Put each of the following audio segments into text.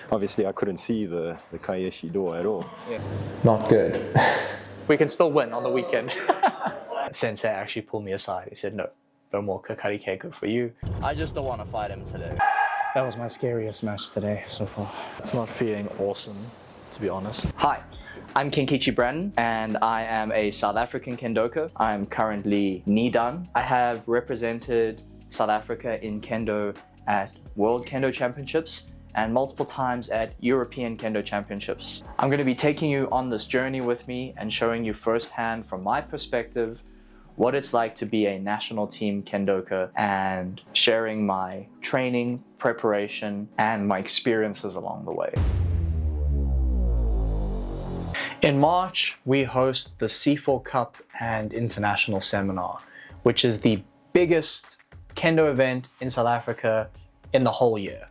Obviously, I couldn't see the kaieshi door at all. Yeah. Not good. We can still win on the weekend. Sensei actually pulled me aside. He said, no more kakari keiko for you. I just don't want to fight him today. That was my scariest match today so far. It's not feeling awesome, to be honest. Hi, I'm Kenkichi Brennan, and I am a South African kendoka. I'm currently knee-dan. I have represented South Africa in kendo at World Kendo Championships and multiple times at European Kendo Championships. I'm going to be taking you on this journey with me and showing you firsthand from my perspective what it's like to be a national team kendoka and sharing my training, preparation, and my experiences along the way. In March, we host the C4 Cup and International Seminar, which is the biggest kendo event in South Africa in the whole year.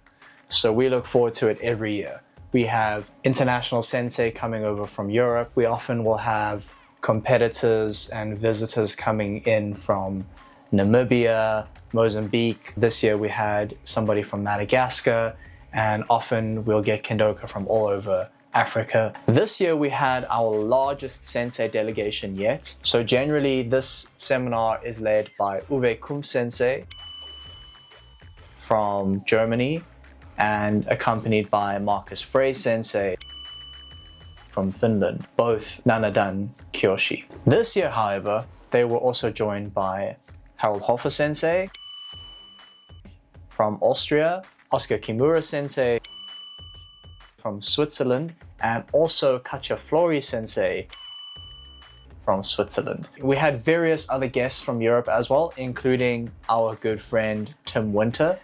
So we look forward to it every year. We have international sensei coming over from Europe. We often will have competitors and visitors coming in from Namibia, Mozambique. This year we had somebody from Madagascar, and often we'll get kendoka from all over Africa. This year we had our largest sensei delegation yet. So generally this seminar is led by Uwe Kumpf sensei from Germany, and accompanied by Marcus Frey sensei from Finland, both Nanadan Kyoshi. This year, however, they were also joined by Harold Hofer sensei from Austria, Oscar Kimura sensei from Switzerland, and also Katja Flori sensei from Switzerland. We had various other guests from Europe as well, including our good friend Tim Winter,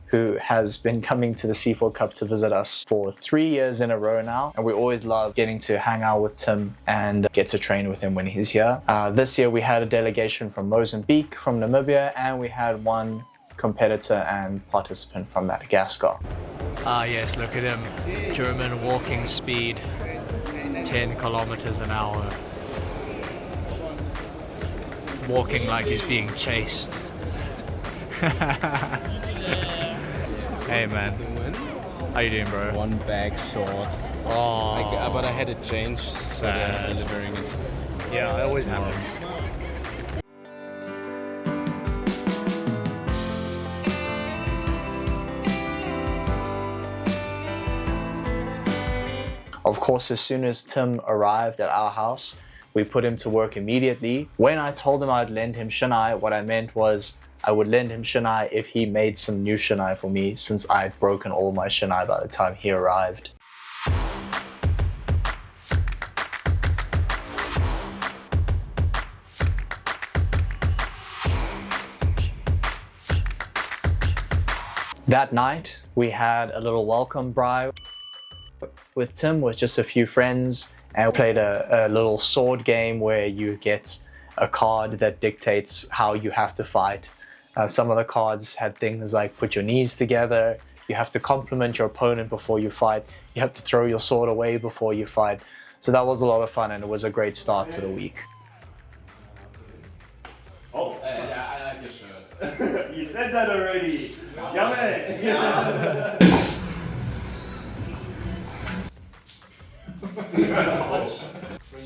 who has been coming to the C4 Cup to visit us for 3 years in a row now. And we always love getting to hang out with Tim and get to train with him when he's here. This year we had a delegation from Mozambique, from Namibia, and we had one competitor and participant from Madagascar. Yes, look at him. German walking speed, 10 kilometers an hour. Walking like he's being chased. Hey man, how you doing, bro? One bag short. Oh, But I had it changed, so they're delivering it. yeah, it always happens. Of course, as soon as Tim arrived at our house, we put him to work immediately. When I told him I'd lend him shinai, what I meant was I would lend him shinai if he made some new shinai for me, since I had broken all my shinai by the time he arrived. That night, we had a little welcome braai with Tim, with just a few friends, and we played a little sword game where you get a card that dictates how you have to fight. Some of the cards had things like put your knees together, you have to compliment your opponent before you fight, you have to throw your sword away before you fight. So that was a lot of fun, and it was a great start to the week. Oh, yeah, I like your shirt. You said that already. Yummy.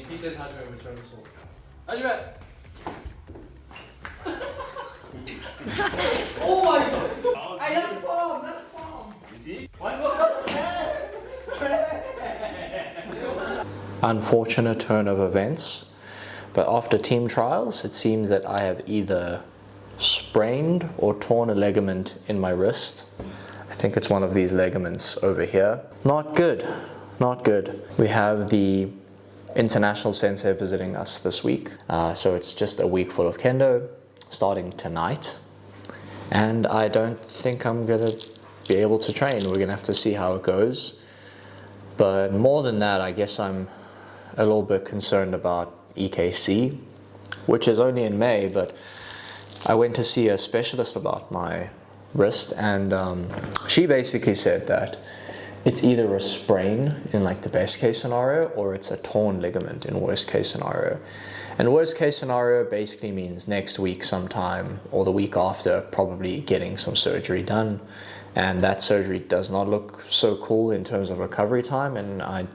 He says Hajime, we throw the sword. Hajime. Oh my god! Hey, that's bomb! That's bomb! You see? Unfortunate turn of events, but after team trials, it seems that I have either sprained or torn a ligament in my wrist. I think it's one of these ligaments over here. Not good, not good. We have the international sensei visiting us this week, so it's just a week full of kendo starting tonight, and I don't think I'm gonna be able to train. We're gonna have to see how it goes, but more than that, I guess I'm a little bit concerned about EKC, which is only in May, but I went to see a specialist about my wrist, and she basically said that it's either a sprain in like the best case scenario, or it's a torn ligament in worst case scenario. And worst case scenario basically means next week sometime, or the week after, probably getting some surgery done. and that surgery does not look so cool in terms of recovery time, and I'm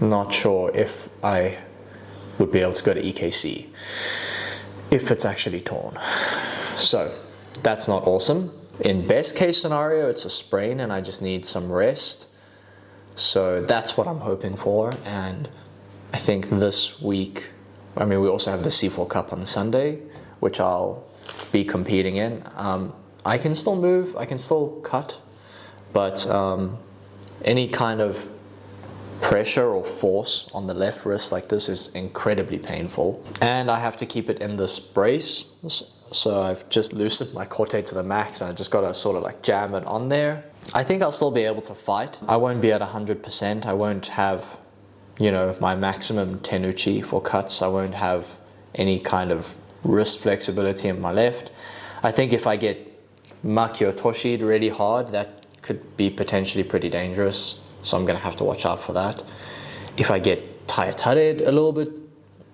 not sure if I would be able to go to EKC if it's actually torn. So that's not awesome. In best case scenario, it's a sprain and I just need some rest. So that's what I'm hoping for. And I think this week, I mean, we also have the C4 Cup on Sunday, which I'll be competing in. I can still move, I can still cut, but any kind of pressure or force on the left wrist like this is incredibly painful. And I have to keep it in this brace. So I've just loosened my corte to the max and I just got to sort of like jam it on there. I think I'll still be able to fight. I won't be at 100%. I won't have, you know, my maximum tenuchi for cuts. I won't have any kind of wrist flexibility in my left. I think if I get makio toshi'd really hard, that could be potentially pretty dangerous. So I'm going to have to watch out for that. If I get taitare'd a little bit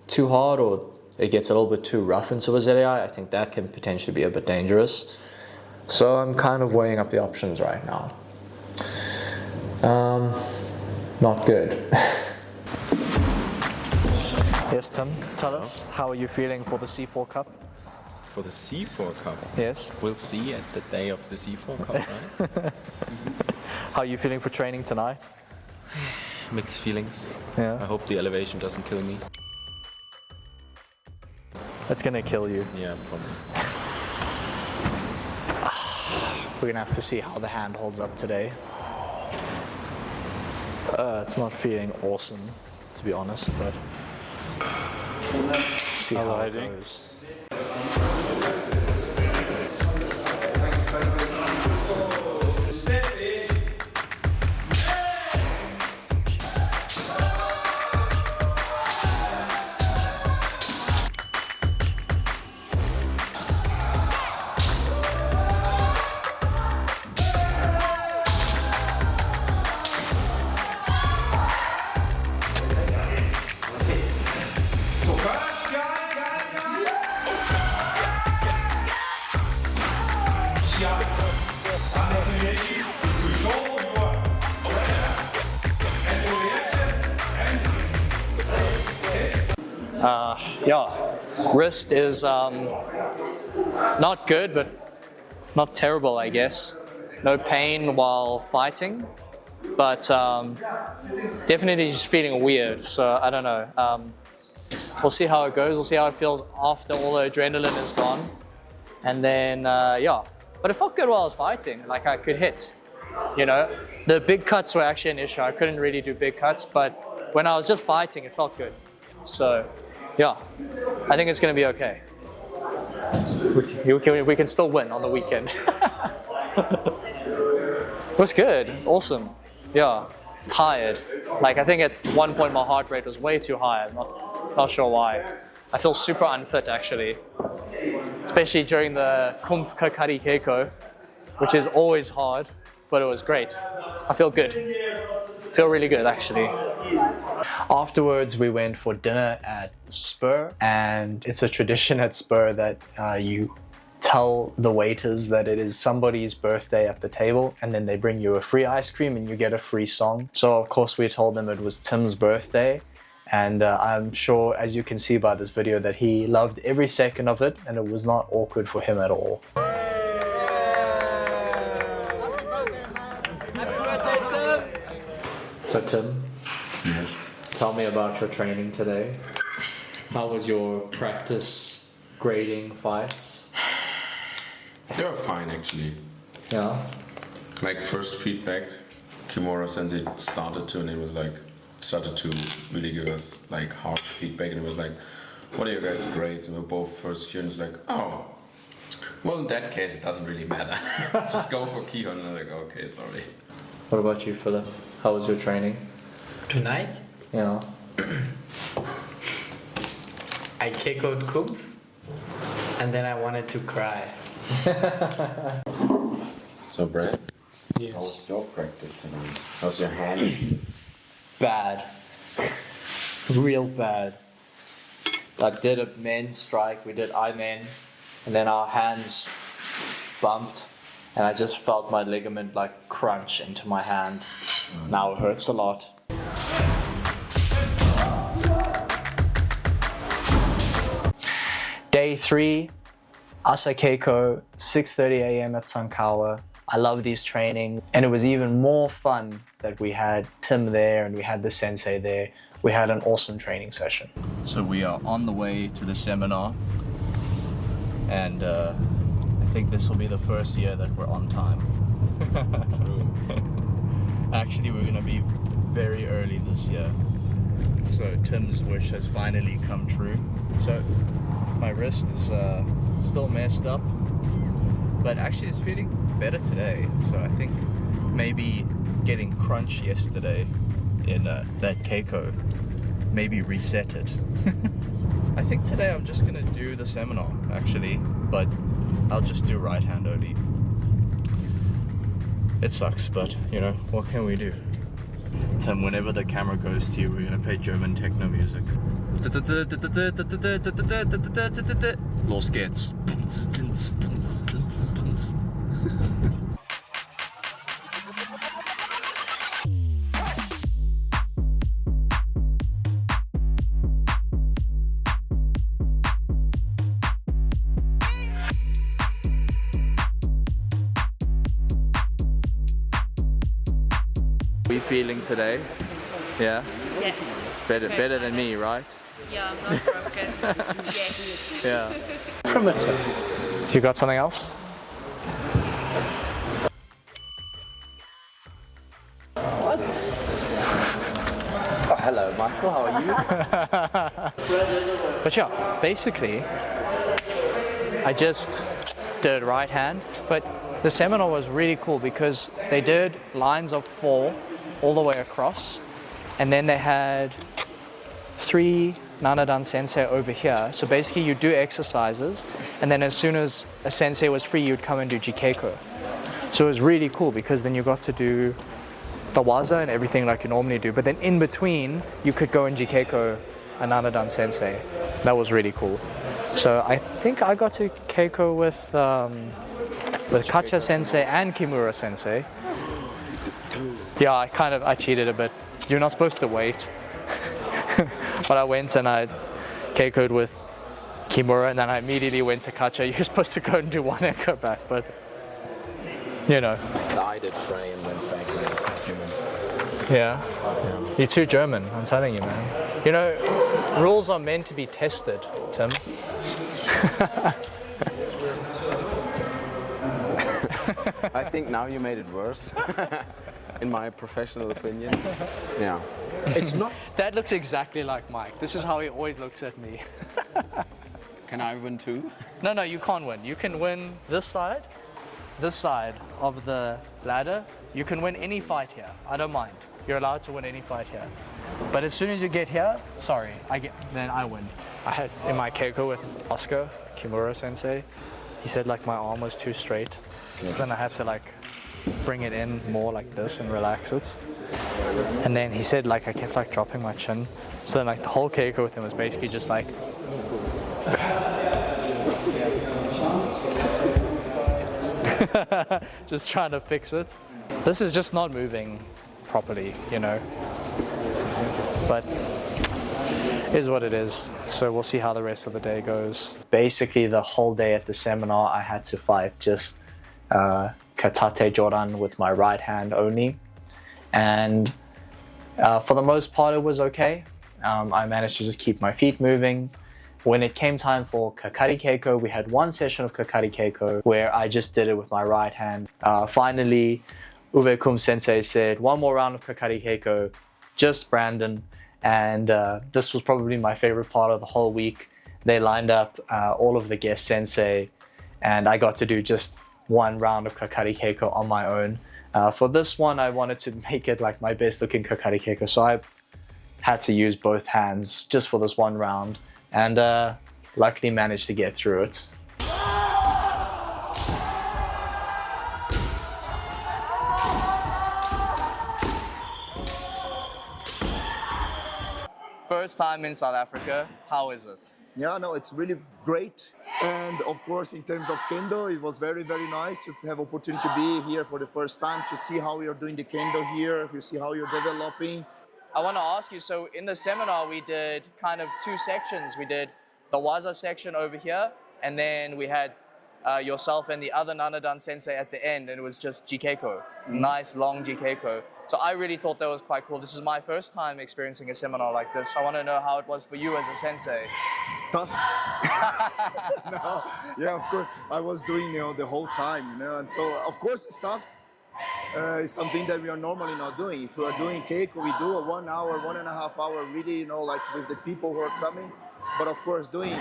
too hard or it gets a little bit too rough into a zerei, I think that can potentially be a bit dangerous. So I'm kind of weighing up the options right now. Not good. Yes, Tim, tell us, how are you feeling for the C4 Cup? For the C4 Cup, Yes. we'll see at the day of the C4 Cup, right? How are you feeling for training tonight? Mixed feelings. Yeah. I hope the elevation doesn't kill me. It's gonna kill you. Yeah, probably. We're gonna have to see how the hand holds up today. It's not feeling awesome, to be honest, but see how it goes. Yeah, wrist is not good, but not terrible, I guess. No pain while fighting, but definitely just feeling weird. So I don't know. We'll see how it goes. We'll see how it feels after all the adrenaline is gone. And then, yeah. But it felt good while I was fighting. Like I could hit, you know. The big cuts were actually an issue. I couldn't really do big cuts, but when I was just fighting, it felt good. So, yeah, I think it's going to be okay. We can still win on the weekend. It was good. Awesome. Yeah, tired. Like I think at one point my heart rate was way too high. I'm not sure why. I feel super unfit actually, especially during the Kumpf Kakari Keiko, which is always hard, but it was great. I feel good. Feel really good actually. Afterwards, we went for dinner at Spur, and it's a tradition at Spur that you tell the waiters that it is somebody's birthday at the table, and then they bring you a free ice cream and you get a free song. So of course we told them it was Tim's birthday, and I'm sure, as you can see by this video, that he loved every second of it, and it was not awkward for him at all. So Tim, Yes. tell me about your training today. How was your practice grading fights? They were fine actually. Yeah. Like first feedback, Kimura sensei started to really give us like hard feedback, and it was like, what are your guys' grades? And we were both first year, and it's like, oh, well in that case it doesn't really matter. Just go for Kihon. And I'm like, okay, sorry. What about you, Philip? How was your training? Tonight, Yeah. I keikoed Kumpf, and then I wanted to cry. So, Brad, Yes. how's your practice tonight? How's your hand? Bad. Real bad. I did a men strike, we did I men, and then our hands bumped, and I just felt my ligament like crunch into my hand. Now it hurts a lot. Day 3, Asa Keiko, 6:30 a.m. at Sankawa. I love these trainings, and it was even more fun that we had Tim there and we had the sensei there. We had an awesome training session. So we are on the way to the seminar, and I think this will be the first year that we're on time. Actually, we're gonna be very early this year. So Tim's wish has finally come true. So my wrist is still messed up, but actually it's feeling better today. So I think maybe getting crunch yesterday in that Keiko maybe reset it. I think today I'm just gonna do the seminar actually, but I'll just do right hand only. It sucks, but you know, what can we do? Tim, whenever the camera goes to you, we're gonna play German techno music. Los geht's. We feeling today? Yeah? Yes. Better than me, right? Yeah, I'm not broken. Yes. Yeah. Primitive. You got something else? What? Oh, hello, Michael. How are you? But yeah, basically, I just did right hand, but the seminar was really cool because they did lines of 4 all the way across, and then they had 3 Nanadan sensei over here. So basically you do exercises, and then as soon as a sensei was free, you'd come and do jikeiko. So it was really cool because then you got to do the waza and everything like you normally do, but then in between you could go and jikeiko a Nanadan sensei. That was really cool. So I think I got to keiko with Kacha sensei and Kimura sensei. Yeah, I cheated a bit. You're not supposed to wait. But I went and I keikoed with Kimura, and then I immediately went to Kacha. You're supposed to go and do one and go back, but you know. I did Frey and went back to human. Yeah. You're too German, I'm telling you, man. You know, rules are meant to be tested, Tim. I think now you made it worse, in my professional opinion. Yeah. It's not. That looks exactly like Mike. This is how he always looks at me. Can I win too? No, you can't win. You can win this side of the ladder. You can win any fight here. I don't mind. You're allowed to win any fight here. But as soon as you get here, sorry, then I win. I had in my keiko with Oscar, Kimura sensei, he said like my arm was too straight. So then I had to like bring it in more like this and relax it. And then he said like I kept like dropping my chin. So then like the whole keiko with him was basically just like just trying to fix it. This is just not moving properly, you know. But it is what it is. So we'll see how the rest of the day goes. Basically the whole day at the seminar I had to fight just katate joran with my right hand only. And for the most part it was okay. I managed to just keep my feet moving. When it came time for kakari keiko, we had one session of kakari keiko where I just did it with my right hand. Finally, Uwe Kum sensei said, one more round of kakari keiko, just Brandon. And this was probably my favorite part of the whole week. They lined up all of the guest sensei, and I got to do just one round of kakari keiko on my own. For this one, I wanted to make it like my best looking kakari keiko, so I had to use both hands just for this one round, and luckily managed to get through it. First time in South Africa, how is it? Yeah, no, it's really great. And of course, in terms of Kendo, it was very, very nice just to have opportunity to be here for the first time, to see how you're doing the Kendo here, to see how you're developing. I want to ask you, so in the seminar we did kind of 2 sections. We did the Waza section over here, and then we had yourself and the other Nanadan sensei at the end, and it was just Jikeiko. Nice long Jikeiko. So I really thought that was quite cool. This is my first time experiencing a seminar like this. I want to know how it was for you as a sensei. Tough. No, yeah, of course. I was doing, the whole time, and so of course it's tough. It's something that we are normally not doing. If we are doing Keiko, we do a 1 hour, 1.5 hour, really, like with the people who are coming. But of course, doing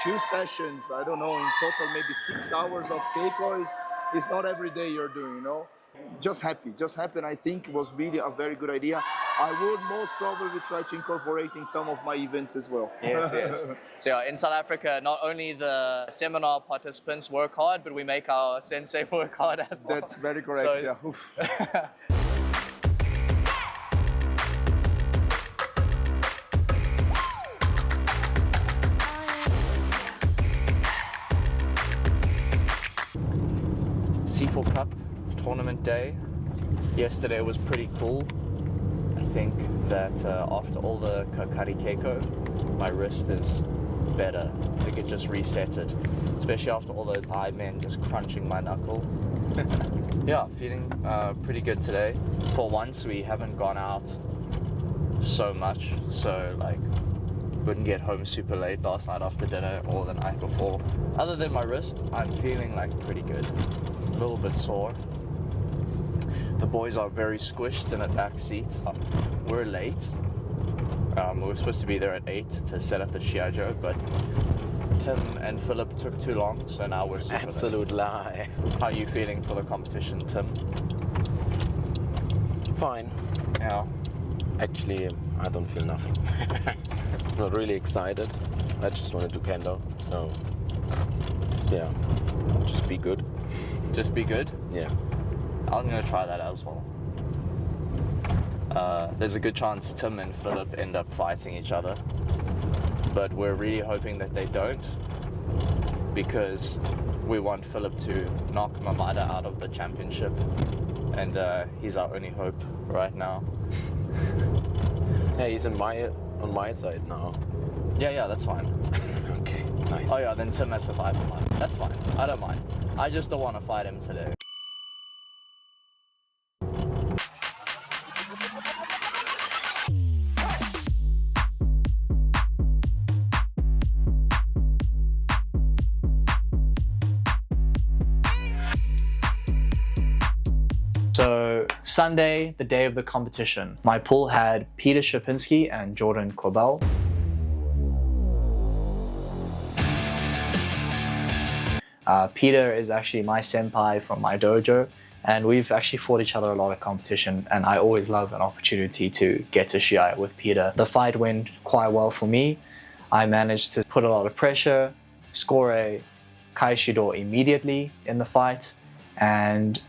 2 sessions, I don't know, in total maybe 6 hours of Keiko is not every day you're doing, Just happy, and I think it was really a very good idea. I would most probably try to incorporate in some of my events as well. Yes. So yeah, in South Africa, not only the seminar participants work hard, but we make our sensei work hard as well. That's very correct, So, yeah. Oof. C4 Cup tournament day. Yesterday was pretty cool. I think that after all the Kakari Keiko, my wrist is better. I think it just reset it, especially after all those high men just crunching my knuckle. Yeah, feeling pretty good today. For once, we haven't gone out so much, so like couldn't get home super late last night after dinner or the night before. Other than my wrist, I'm feeling like pretty good. A little bit sore. The boys are very squished in a back seat. We're late. We were supposed to be there at 8 to set up the Shiajo, but Tim and Philip took too long, so now we're super Absolute lie. late. How are you feeling for the competition, Tim? Fine. Yeah. Actually, I don't feel nothing. Not really excited. I just want to do Kendo. So, yeah, just be good. Just be good? Yeah. I'm gonna try that as well. There's a good chance Tim and Philip end up fighting each other, but we're really hoping that they don't, because we want Philip to knock Mamada out of the championship, and he's our only hope right now. Yeah, he's on my side now. Yeah, that's fine. Okay, nice. Oh yeah, then Tim has to fight for mine. That's fine. I don't mind. I just don't want to fight him today. So Sunday, the day of the competition, my pool had Peter Shapinski and Jordan Corbell. Peter is actually my senpai from my dojo, and we've actually fought each other a lot of competition, and I always love an opportunity to get to Shiai with Peter. The fight went quite well for me. I managed to put a lot of pressure, score a Kaishido immediately in the fight, and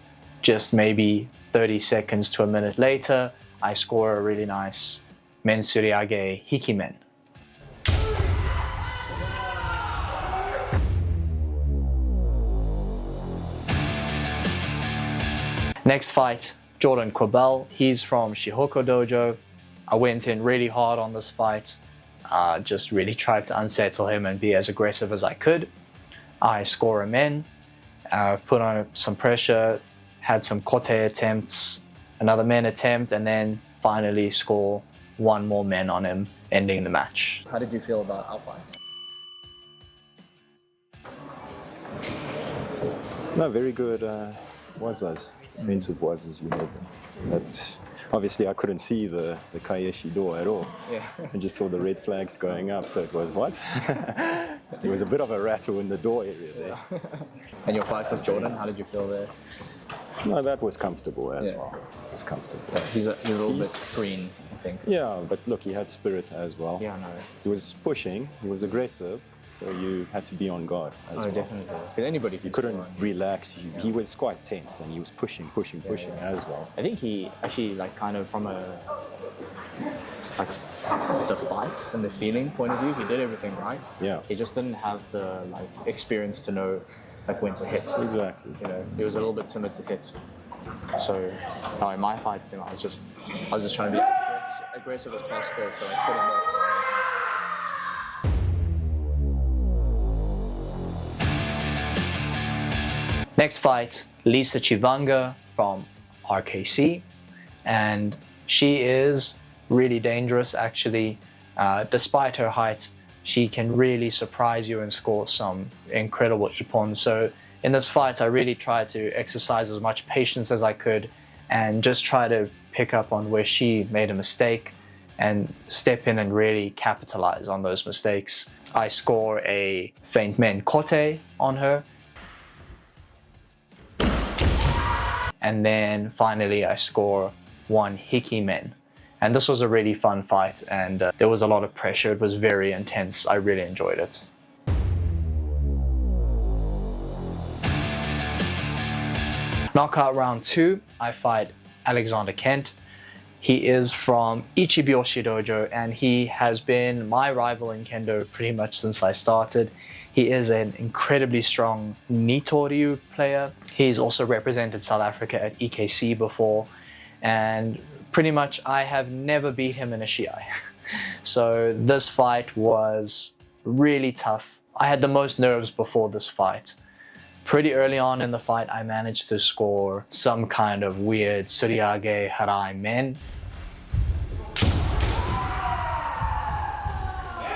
just maybe 30 seconds to a minute later, I score a really nice Mensuriage Hikimen. Next fight, Jordan Corbell. He's from Shihoko Dojo. I went in really hard on this fight. Just really tried to unsettle him and be as aggressive as I could. I score a men, put on some pressure, had some kote attempts, another men attempt, and then finally score one more men on him, ending the match. How did you feel about our fights? No, very good wazas, defensive wazas, But obviously I couldn't see the Kaieshi door at all. Yeah. I just saw the red flags going up, so it was what? It was a bit of a rattle in the door area there. And your fight with Jordan, how did you feel there? No, that was comfortable as well. It was comfortable. Yeah, he's a little bit green, I think. Yeah, but look, he had spirit as well. Yeah, I know. He was pushing, he was aggressive, so you had to be on guard as well. Definitely. Because anybody You couldn't relax. He was quite tense, and he was pushing as well. I think he actually, like, kind of from a like the fight and the feeling point of view, he did everything right. Yeah. He just didn't have the like experience to know like when to hit. Exactly. You know, he was a little bit timid to hit. So in my fight, you know, I was just trying to be as aggressive as possible to like put him off. Next fight, Lisa Chivanga from RKC, and she is really dangerous actually. Despite her height, she can really surprise you and score some incredible ippon. So in this fight, I really tried to exercise as much patience as I could and just try to pick up on where she made a mistake and step in and really capitalize on those mistakes. I score a feint men kote on her. And then finally I score one hiki men. And this was a really fun fight, and there was a lot of pressure. It was very intense. I really enjoyed it. Knockout round 2, I fight Alexander Kent. He is from Ichibyoshi Dojo, and he has been my rival in Kendo pretty much since I started. He is an incredibly strong Nitoryu player. He's also represented South Africa at EKC before, and pretty much I have never beat him in a shiai. So this fight was really tough. I had the most nerves before this fight. Pretty early on in the fight, I managed to score some kind of weird Suriage Harai men.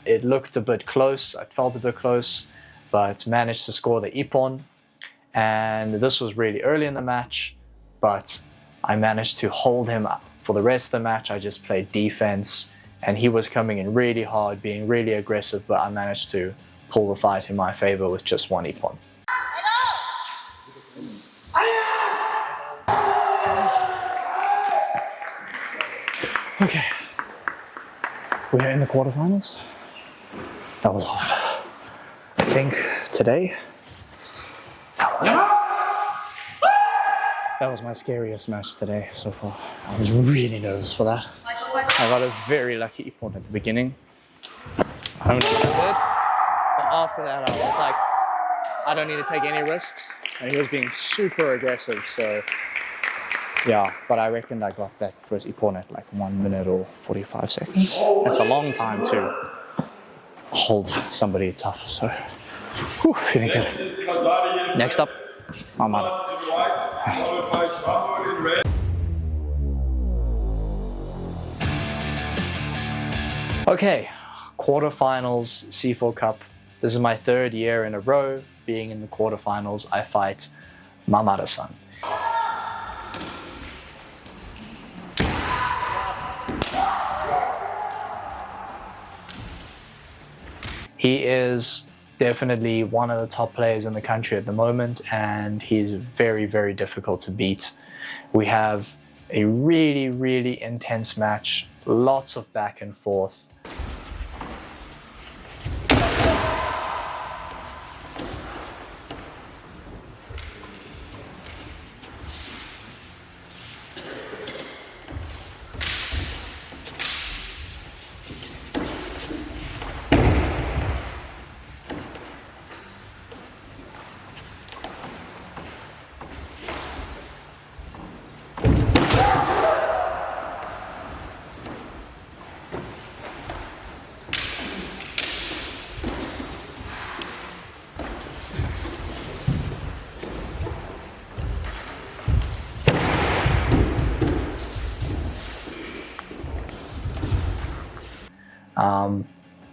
It looked a bit close, it felt a bit close, but managed to score the ippon. And this was really early in the match, but I managed to hold him up. For the rest of the match, I just played defense, and he was coming in really hard, being really aggressive, but I managed to pull the fight in my favor with just one ippon. Okay, we're in the quarterfinals. That was hard. I think today, that was my scariest match today so far. I was really nervous for that. I got a very lucky ippon at the beginning. I don't know what I did, but after that I was like, I don't need to take any risks. And he was being super aggressive, so yeah, but I reckoned I got that first ippon at like 1 minute or 45 seconds. That's a long time to hold somebody tough, so feeling good. Next up, Mamada. Okay, quarterfinals C4 Cup. This is my 3rd year in a row being in the quarterfinals. I fight Mamada-san. He is definitely one of the top players in the country at the moment, and he's very, very difficult to beat. We have a really, really intense match, lots of back and forth.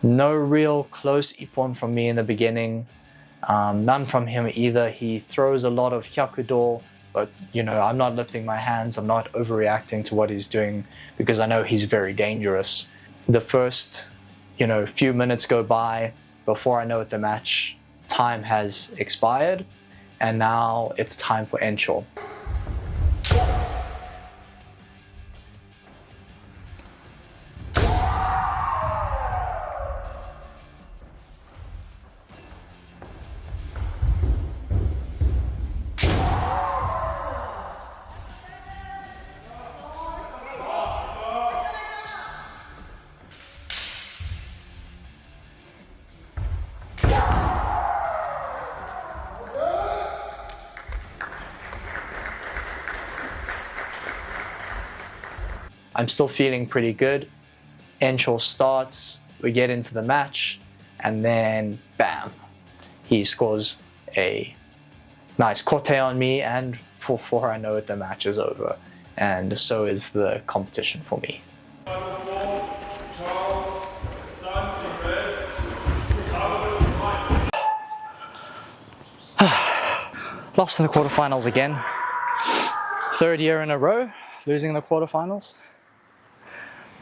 No real close ippon from me in the beginning, none from him either. He throws a lot of hyakudo, but you know, I'm not lifting my hands, I'm not overreacting to what he's doing because I know he's very dangerous. The first, few minutes go by before I know it, the match time has expired, and now it's time for Encho. I'm still feeling pretty good. Enshaw starts, we get into the match, and then bam, he scores a nice corte on me, and before I know it, the match is over. And so is the competition for me. Lost in the quarterfinals again. Third year in a row, losing the quarterfinals.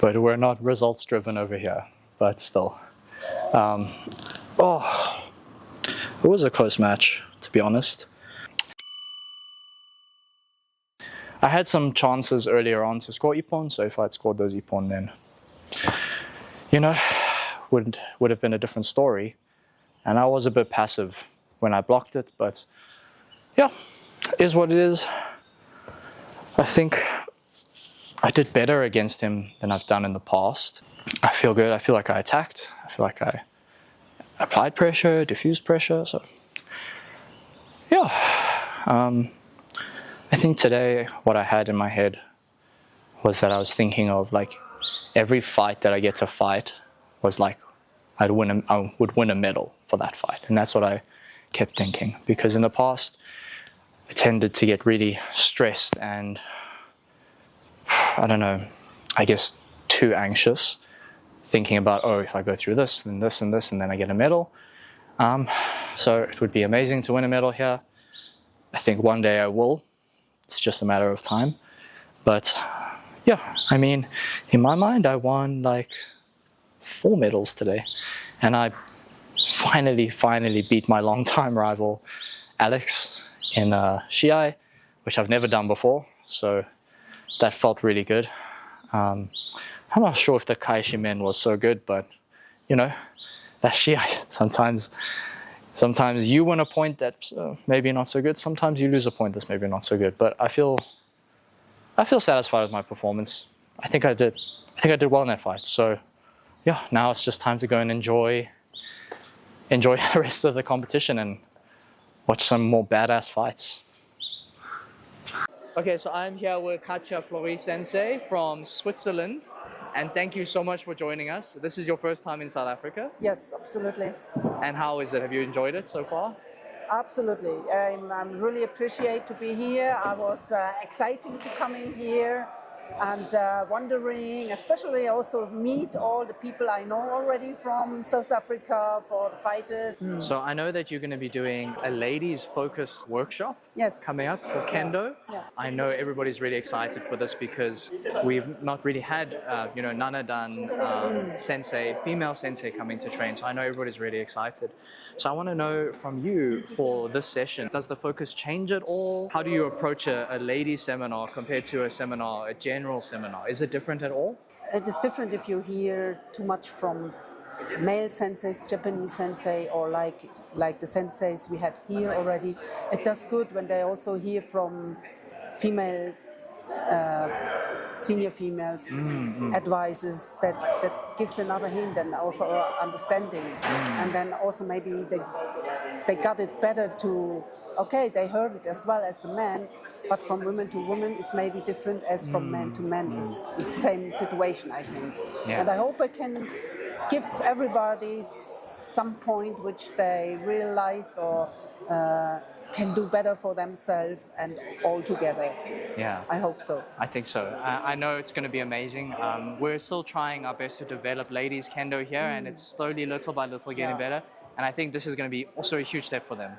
But we're not results driven over here, but still. It was a close match, to be honest. I had some chances earlier on to score ippon, so if I'd scored those ippon, then, you know, would have been a different story. And I was a bit passive when I blocked it, but yeah, is what it is. I think I did better against him than I've done in the past. I feel good. I feel like I attacked. I feel like I applied pressure, diffused pressure. So yeah, I think today what I had in my head was that I was thinking of like every fight that I get to fight was like I would win a medal for that fight, and that's what I kept thinking, because in the past I tended to get really stressed and I don't know, I guess too anxious, thinking about, oh, if I go through this and this and this and then I get a medal. So it would be amazing to win a medal here. I think one day I will. It's just a matter of time. But yeah, I mean, in my mind, I won like 4 medals today. And I finally beat my longtime rival, Alex, in Shiai, which I've never done before. So that felt really good. I'm not sure if the Kaishi men was so good, but you know, that Shiai, sometimes you win a point that's maybe not so good. Sometimes you lose a point that's maybe not so good. But I feel satisfied with my performance. I think I did well in that fight. So yeah, now it's just time to go and enjoy the rest of the competition and watch some more badass fights. Okay, so I'm here with Katja Flori Sensei from Switzerland, and thank you so much for joining us. This is your first time in South Africa? Yes, absolutely. And how is it? Have you enjoyed it so far? Absolutely. I'm really appreciate to be here. I was excited to come in here and wondering, especially also meet all the people I know already from South Africa for the fighters. So I know that you're going to be doing a ladies focused workshop coming up for Kendo. Yeah. I know everybody's really excited for this because we've not really had, Nanadan sensei, female sensei coming to train. So I know everybody's really excited. So I want to know from you for this session, does the focus change at all? How do you approach a ladies seminar compared to a seminar, a general seminar? Is it different at all? It is different if you hear too much from male senseis, Japanese sensei, or like the senseis we had here already. It does good when they also hear from female, senior females, advices that gives another hint and also understanding. And then also maybe they got it better to, okay, they heard it as well as the man, but from woman to woman is maybe different as from man to man. It's the same situation, I think. Yeah. And I hope I can give everybody some point which they realized or can do better for themselves and all together. Yeah. I hope so. I think so. I know it's going to be amazing. We're still trying our best to develop ladies kendo here, and it's slowly, little by little, getting better. And I think this is going to be also a huge step for them.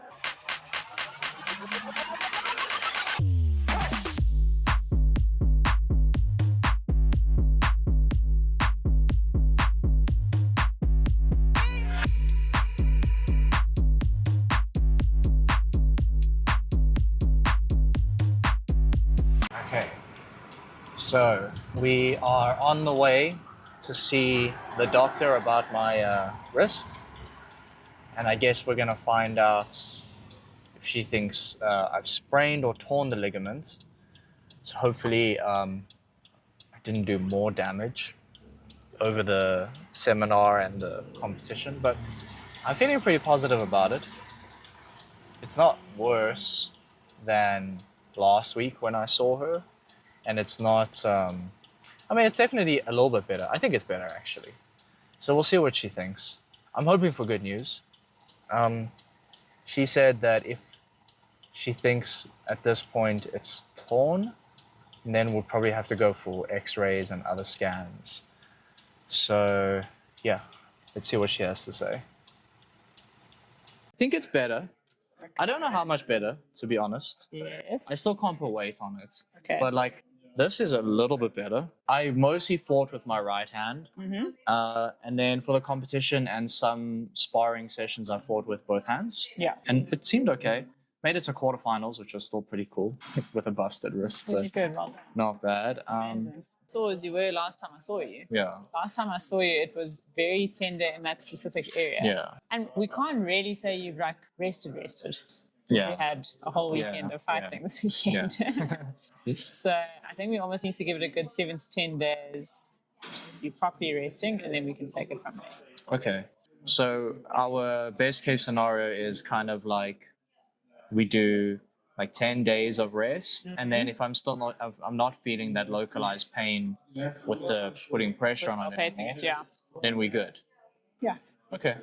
Okay, so we are on the way to see the doctor about my wrist, and I guess we're gonna find out if she thinks I've sprained or torn the ligament. So hopefully I didn't do more damage over the seminar and the competition, but I'm feeling pretty positive about it. It's not worse than last week when I saw her, and it's not I mean, it's definitely a little bit better. I think it's better, actually. So we'll see what she thinks. I'm hoping for good news. She said that if she thinks at this point it's torn, then we'll probably have to go for x-rays and other scans. So, yeah, let's see what she has to say. I think it's better. I don't know how much better, to be honest. Yes. I still can't put weight on it. Okay. But like, this is a little bit better. I mostly fought with my right hand. And then for the competition and some sparring sessions, I fought with both hands. Yeah. And it seemed okay. Made it to quarterfinals, which was still pretty cool, with a busted wrist. So Pretty good, well, not bad. amazing. So as you were last time I saw you. Yeah. Last time I saw you, it was very tender in that specific area. Yeah. And we can't really say you've like rested. Yeah. You had a whole weekend of fighting this weekend. So I think we almost need to give it a good 7 to 10 days. You properly resting, and then we can take it from there. Okay. So our best case scenario is kind of like we do like 10 days of rest, and then if I'm not feeling that localized pain with the putting pressure on it anymore, Yeah. then we're good. Yeah. Okay.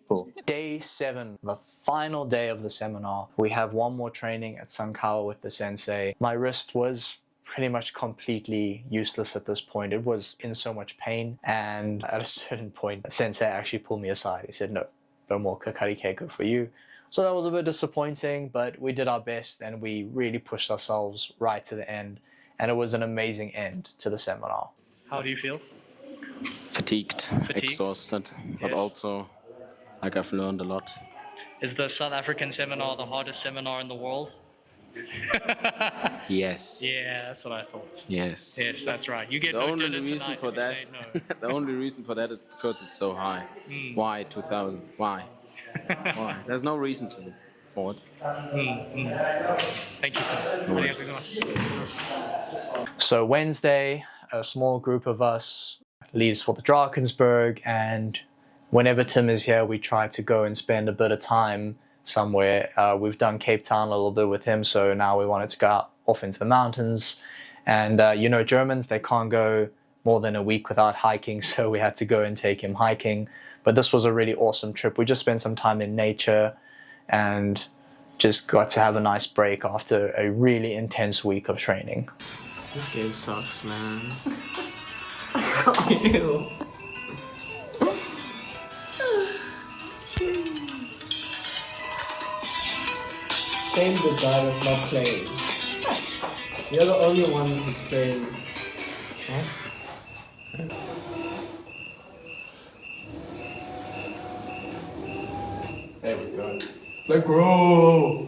Cool. Day 7, the final day of the seminar. We have one more training at Sankawa with the sensei. My wrist was pretty much completely useless at this point. It was in so much pain, and at a certain point, sensei actually pulled me aside. He said, no more kakari keiko for you. So that was a bit disappointing, but we did our best and we really pushed ourselves right to the end, and it was an amazing end to the seminar. How do you feel? Fatigued, exhausted, but also like I've learned a lot. Is the South African seminar the hardest seminar in the world? Yes. Yeah, that's what I thought. Yes. Yes, that's right. You get The no only dinner reason tonight for if you that, say no. the only reason for that is because it's so high. Why 2000? Why? Why? There's no reason to for it. Thank you. No worries. So Wednesday, a small group of us leaves for the Drakensberg, and whenever Tim is here, we try to go and spend a bit of time somewhere. We've done Cape Town a little bit with him, so now we wanted to go out, off into the mountains. And you know, Germans, they can't go more than a week without hiking, so we had to go and take him hiking. But this was a really awesome trip. We just spent some time in nature and just got to have a nice break after a really intense week of training. This game sucks, man. Shame the guy that's not playing. You're the only one who's playing. There we go. Let go!